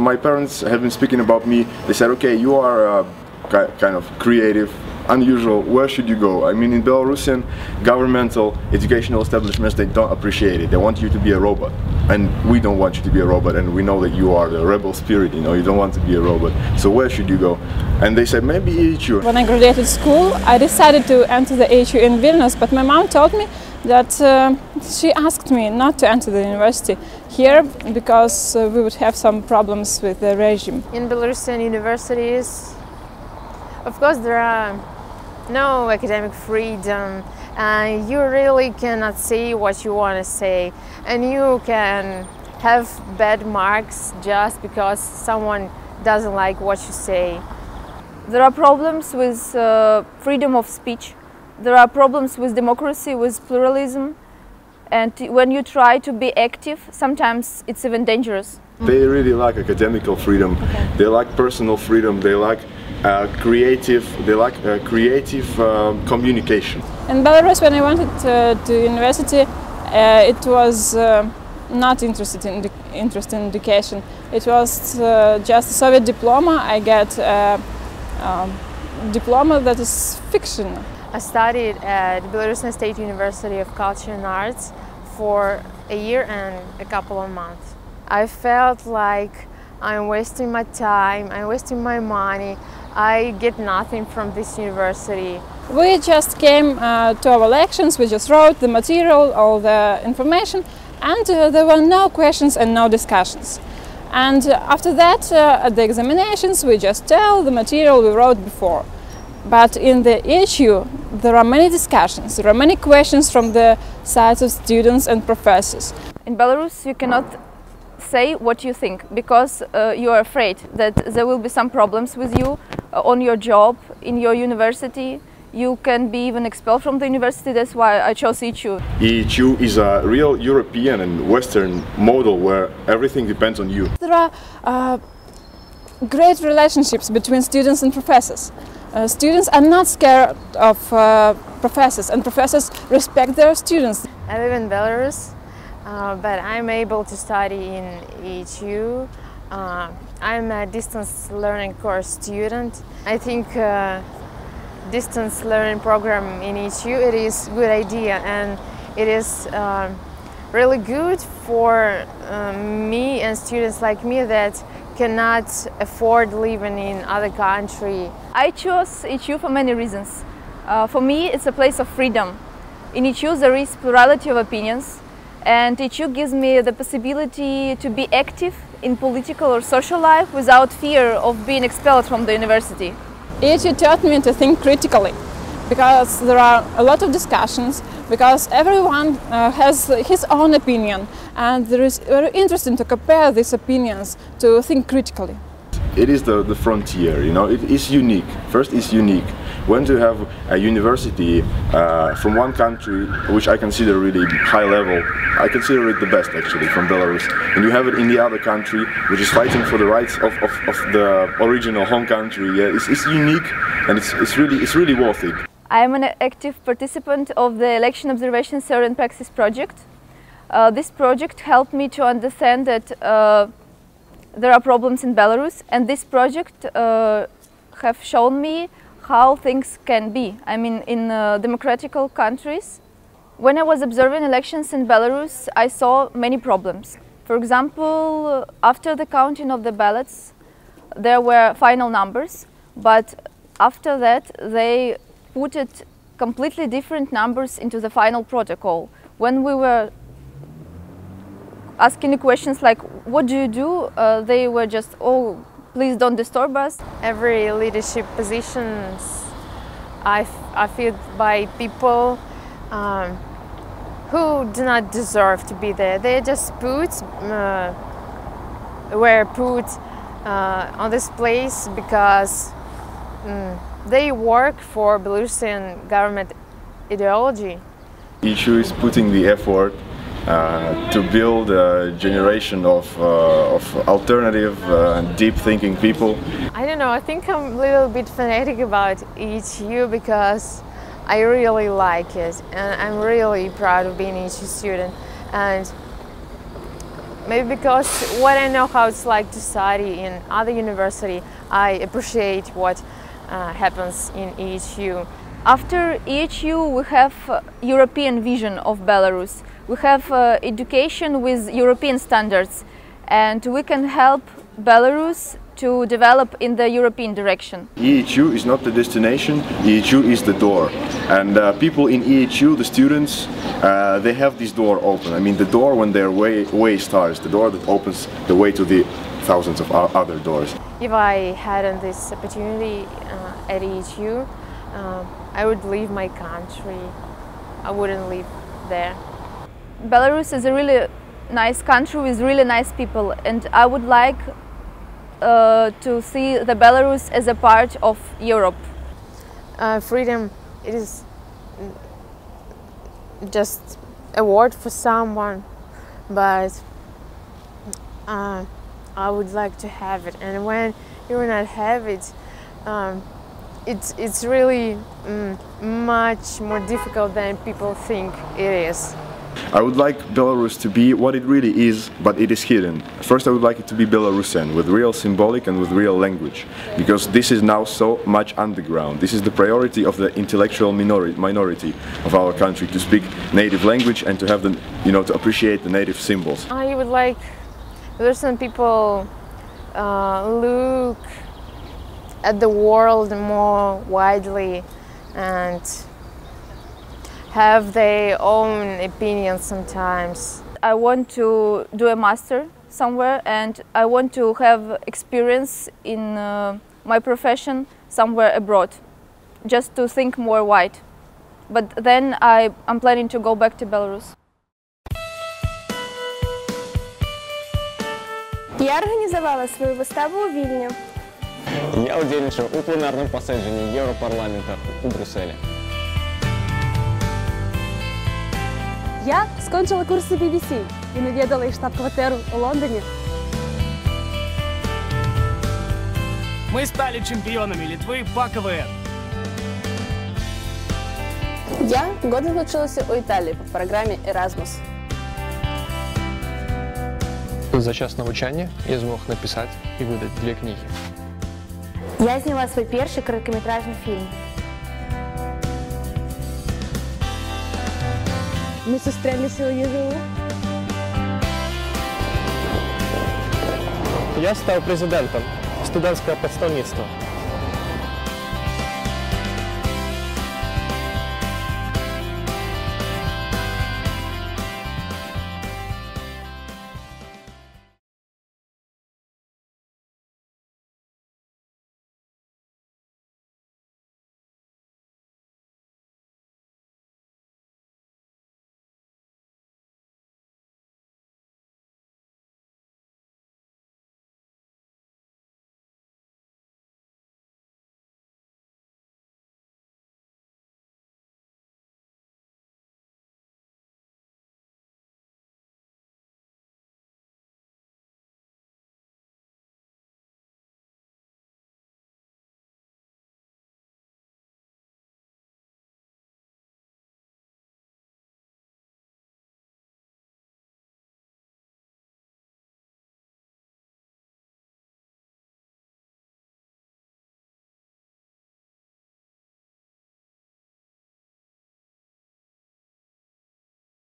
my parents have been speaking about me. They said, okay, you are kind of creative, unusual, where should you go? I mean, in Belarusian governmental educational establishments, they don't appreciate it. They want you to be a robot. And we don't want you to be a robot, and we know that you are the rebel spirit, you know, you don't want to be a robot. So where should you go? And they said, maybe EHU. When I graduated school, I decided to enter the EHU in Vilnius, but my mom told me that she asked me not to enter the university here because we would have some problems with the regime. In Belarusian universities, of course, there are no academic freedom, and you really cannot say what you want to say, and you can have bad marks just because someone doesn't like what you say. There are problems with freedom of speech. There are problems with democracy, with pluralism, and when you try to be active, sometimes it's even dangerous. They really like academical freedom. Okay. They like personal freedom. They like creative communication. In Belarus, when I went to university, it was not interested in education. It was just a Soviet diploma. I get a diploma that is fiction. I studied at Belarusian State University of Culture and Arts for a year and a couple of months. I felt like I'm wasting my time, I'm wasting my money. I get nothing from this university. We just came to our lections, we just wrote the material, all the information, and there were no questions and no discussions. And after that, at the examinations, we just tell the material we wrote before. But in the EHU, there are many discussions, there are many questions from the sides of students and professors. In Belarus, you cannot say what you think because you are afraid that there will be some problems with you on your job, in your university. You can be even expelled from the university. That's why I chose EHU. EHU is a real European and Western model where everything depends on you. There are great relationships between students and professors. Students are not scared of professors, and professors respect their students. I live in Belarus, but I'm able to study in EHU. I'm a distance learning course student. I think distance learning program in EHU, it is a good idea, and it is really good for me and students like me that cannot afford living in other country. I chose EHU for many reasons. For me, it's a place of freedom. In EHU there is plurality of opinions, and EHU gives me the possibility to be active in political or social life without fear of being expelled from the university. EHU taught me to think critically, because there are a lot of discussions, because everyone has his own opinion, and it is very interesting to compare these opinions, to think critically. It is the frontier, you know, it is unique. First, it's unique. When to have a university from one country, which I consider really high level, I consider it the best actually from Belarus, and you have it in the other country, which is fighting for the rights of the original home country. Yeah, it's unique, and it's really worth it. I am an active participant of the Election Observation Theory and Praxis project. This project helped me to understand that there are problems in Belarus, and this project have shown me how things can be. I mean, in democratical countries. When I was observing elections in Belarus, I saw many problems. For example, after the counting of the ballots, there were final numbers, but after that they put completely different numbers into the final protocol. When we were asking questions like, what do you do? They were just, oh, please don't disturb us. Every leadership positions I filled by people who do not deserve to be there. They just were put on this place because they work for Belarusian government ideology. EHU is putting the effort to build a generation of alternative and deep thinking people. I don't know, I think I'm a little bit fanatic about EHU because I really like it, and I'm really proud of being an EHU student. And Maybe because what I know how it's like to study in other university, I appreciate what happens in EHU. After EHU, we have European vision of Belarus. We have education with European standards, and we can help Belarus to develop in the European direction. EHU is not the destination, EHU is the door. And people in EHU, the students, they have this door open. I mean, the door when their way starts, the door that opens the way to the thousands of other doors. If I hadn't this opportunity at EHU, I would leave my country. I wouldn't live there. Belarus is a really nice country with really nice people, and I would like to see the Belarus as a part of Europe. Freedom, it is just a word for someone, but I would like to have it. And when you do not have it, it's really much more difficult than people think it is. I would like Belarus to be what it really is, but it is hidden. First, I would like it to be Belarusian, with real symbolic and with real language, because this is now so much underground. This is the priority of the intellectual minority of our country, to speak native language and to have the, to appreciate the native symbols. I would like Belarusian people look at the world more widely and have their own opinions sometimes. I want to do a master somewhere, and I want to have experience in my profession somewhere abroad, just to think more wide. But then I'm planning to go back to Belarus. Я організувала свою виставу у Вільні. Я удільничав у пленарному посадженні Європарламенту у Брюсселі. Я скончила курси BBC і навідала їх штаб-квартиру у Лондоні. Мы стали чемпионами Литвы по КВН. Я год училася у Італії по програмі Erasmus. За час навчання я змог написати і видати 2 книги. Я зняла свій перший короткометражний фільм. Ми зустрілися у ЄГУ. Я став президентом студентського представництва.